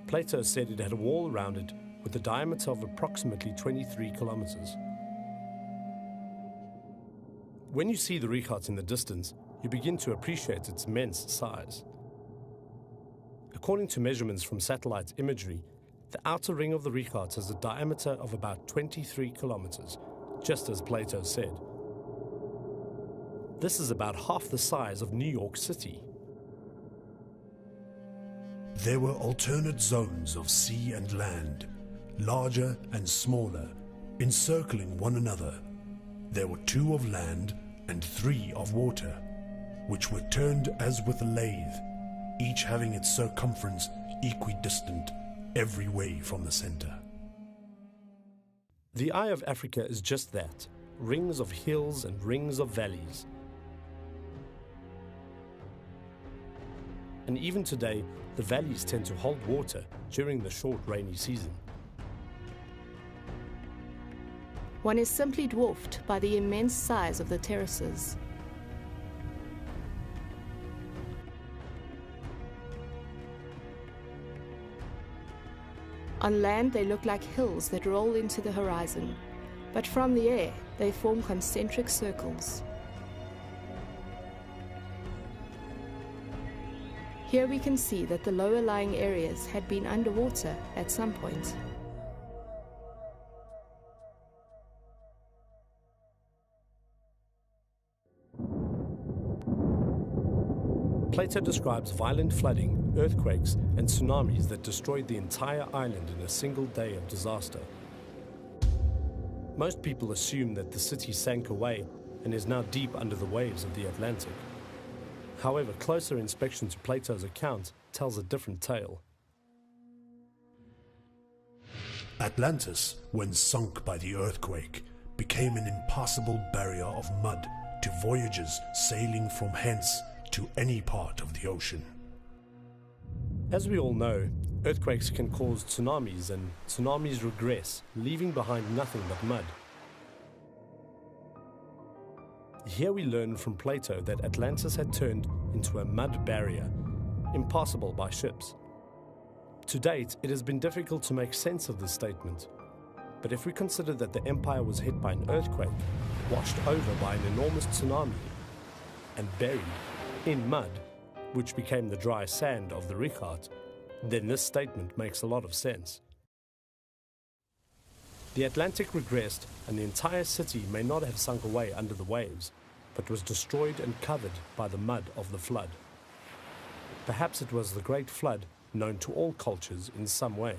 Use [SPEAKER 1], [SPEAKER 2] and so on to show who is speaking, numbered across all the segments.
[SPEAKER 1] Plato said it had a wall around it with a diameter of approximately 23 kilometers. When you see the Richat in the distance, you begin to appreciate its immense size. According to measurements from satellite imagery, the outer ring of the Richat has a diameter of about 23 kilometers, just as Plato said. This is about half the size of New York City.
[SPEAKER 2] There were alternate zones of sea and land, larger and smaller, encircling one another. There were 2 of land and 3 of water, which were turned as with a lathe, each having its circumference equidistant every way from the center.
[SPEAKER 1] The Eye of Africa is just that, rings of hills and rings of valleys. And even today, the valleys tend to hold water during the short rainy season.
[SPEAKER 3] One is simply dwarfed by the immense size of the terraces. On land, they look like hills that roll into the horizon, but from the air, they form concentric circles. Here we can see that the lower lying areas had been underwater at some point.
[SPEAKER 1] Plato describes violent flooding, earthquakes, and tsunamis that destroyed the entire island in a single day of disaster. Most people assume that the city sank away and is now deep under the waves of the Atlantic. However, closer inspection to Plato's account tells a different tale.
[SPEAKER 2] Atlantis, when sunk by the earthquake, became an impassable barrier of mud to voyagers sailing from hence to any part of the ocean.
[SPEAKER 1] As we all know, earthquakes can cause tsunamis, and tsunamis regress, leaving behind nothing but mud. Here we learn from Plato that Atlantis had turned into a mud barrier, impassable by ships. To date, it has been difficult to make sense of this statement, but if we consider that the empire was hit by an earthquake, washed over by an enormous tsunami, and buried in mud, which became the dry sand of the Richat, then this statement makes a lot of sense. The Atlantic regressed, and the entire city may not have sunk away under the waves, but was destroyed and covered by the mud of the flood. Perhaps it was the Great Flood, known to all cultures in some way.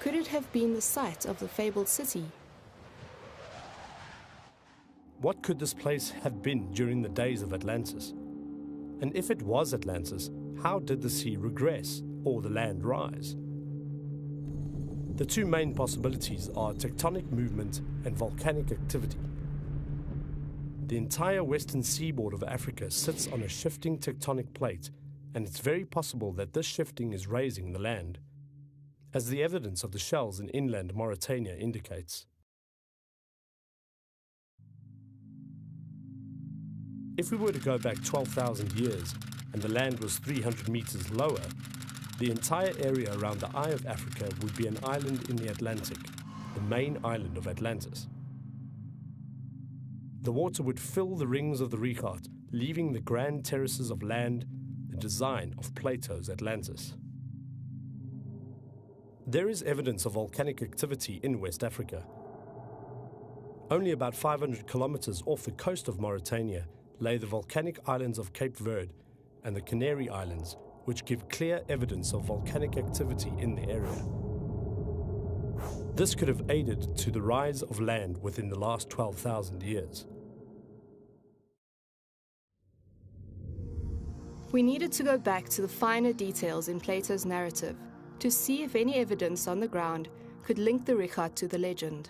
[SPEAKER 3] Could it have been the site of the fabled city?
[SPEAKER 1] What could this place have been during the days of Atlantis? And if it was Atlantis, how did the sea regress or the land rise? The 2 main possibilities are tectonic movement and volcanic activity. The entire western seaboard of Africa sits on a shifting tectonic plate, and it's very possible that this shifting is raising the land, as the evidence of the shells in inland Mauritania indicates. If we were to go back 12,000 years and the land was 300 meters lower, the entire area around the Eye of Africa would be an island in the Atlantic, the main island of Atlantis. The water would fill the rings of the Richat, leaving the grand terraces of land, the design of Plato's Atlantis. There is evidence of volcanic activity in West Africa. Only about 500 kilometers off the coast of Mauritania lay the volcanic islands of Cape Verde and the Canary Islands, which give clear evidence of volcanic activity in the area. This could have aided to the rise of land within the last 12,000 years.
[SPEAKER 3] We needed to go back to the finer details in Plato's narrative to see if any evidence on the ground could link the Richat to the legend.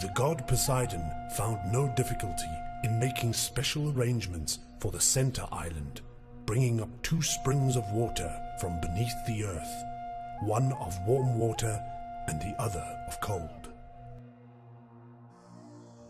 [SPEAKER 2] The god Poseidon found no difficulty in making special arrangements for the center island, bringing up 2 springs of water from beneath the earth, one of warm water and the other of cold.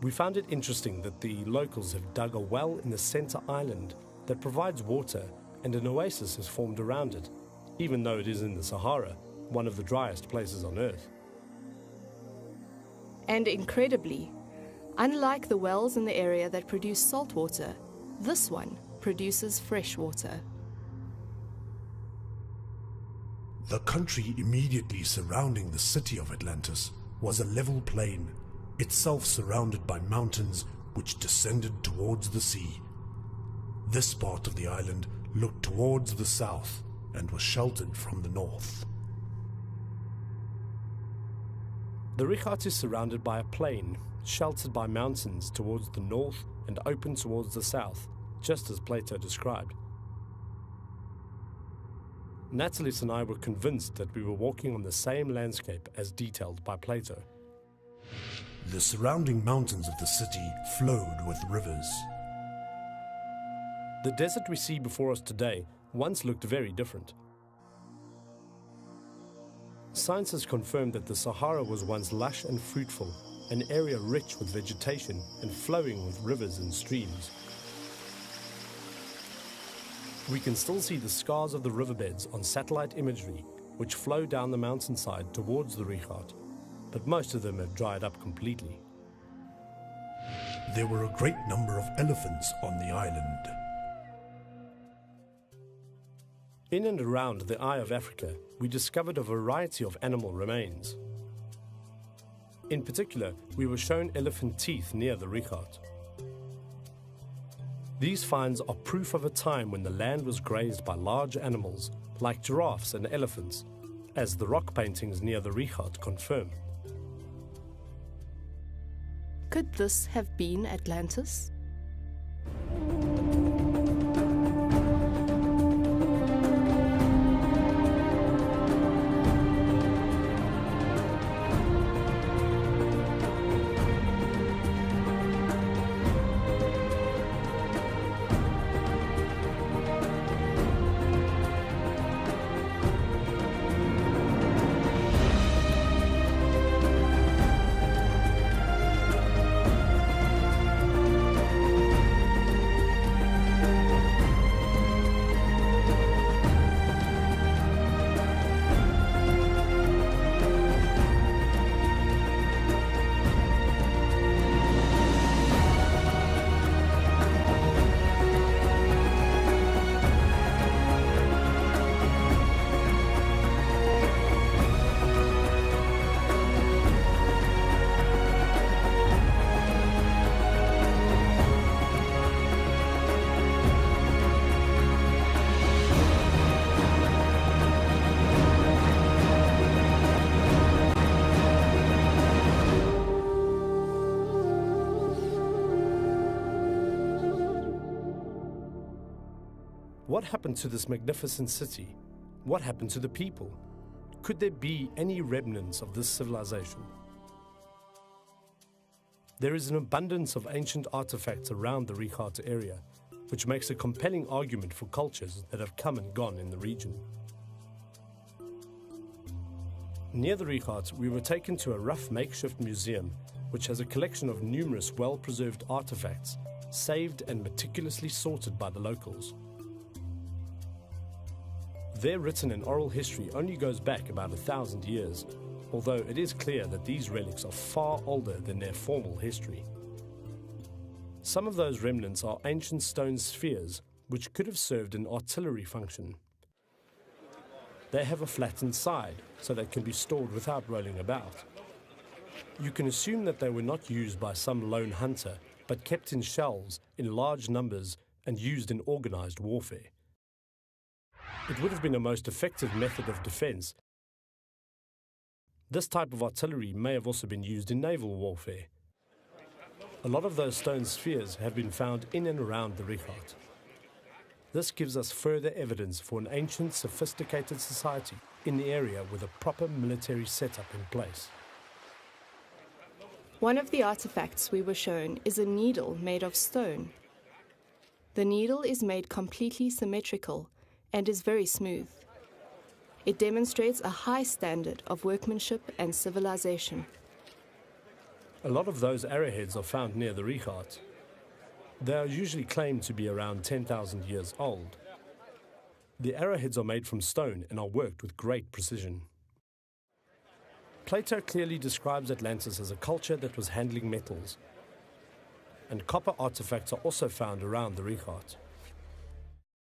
[SPEAKER 1] We found it interesting that the locals have dug a well in the center island that provides water, and an oasis is formed around it, even though it is in the Sahara, one of the driest places on Earth.
[SPEAKER 3] And incredibly, unlike the wells in the area that produce salt water, this one produces fresh water.
[SPEAKER 2] The country immediately surrounding the city of Atlantis was a level plain, itself surrounded by mountains which descended towards the sea. This part of the island looked towards the south and was sheltered from the north.
[SPEAKER 1] The Richat is surrounded by a plain, sheltered by mountains towards the north and open towards the south, just as Plato described. Natalis and I were convinced that we were walking on the same landscape as detailed by Plato.
[SPEAKER 2] The surrounding mountains of the city flowed with rivers.
[SPEAKER 1] The desert we see before us today once looked very different. Science has confirmed that the Sahara was once lush and fruitful, an area rich with vegetation and flowing with rivers and streams. We can still see the scars of the riverbeds on satellite imagery, which flow down the mountainside towards the Richat, but most of them have dried up completely.
[SPEAKER 2] There were a great number of elephants on the island.
[SPEAKER 1] In and around the Eye of Africa, we discovered a variety of animal remains. In particular, we were shown elephant teeth near the Richat. These finds are proof of a time when the land was grazed by large animals, like giraffes and elephants, as the rock paintings near the Richat confirm.
[SPEAKER 3] Could this have been Atlantis?
[SPEAKER 1] What happened to this magnificent city? What happened to the people? Could there be any remnants of this civilization? There is an abundance of ancient artifacts around the Richat area, which makes a compelling argument for cultures that have come and gone in the region. Near the Richat, we were taken to a rough makeshift museum, which has a collection of numerous well-preserved artifacts, saved and meticulously sorted by the locals. Their written and oral history only goes back about 1,000 years, although it is clear that these relics are far older than their formal history. Some of those remnants are ancient stone spheres, which could have served an artillery function. They have a flattened side, so they can be stored without rolling about. You can assume that they were not used by some lone hunter, but kept in shelves in large numbers and used in organized warfare. It would have been a most effective method of defense. This type of artillery may have also been used in naval warfare. A lot of those stone spheres have been found in and around the Richat. This gives us further evidence for an ancient, sophisticated society in the area with a proper military setup in place.
[SPEAKER 3] One of the artifacts we were shown is a needle made of stone. The needle is made completely symmetrical and is very smooth. It demonstrates a high standard of workmanship and civilization.
[SPEAKER 1] A lot of those arrowheads are found near the Richat. They are usually claimed to be around 10,000 years old. The arrowheads are made from stone and are worked with great precision. Plato clearly describes Atlantis as a culture that was handling metals, and copper artifacts are also found around the Richat.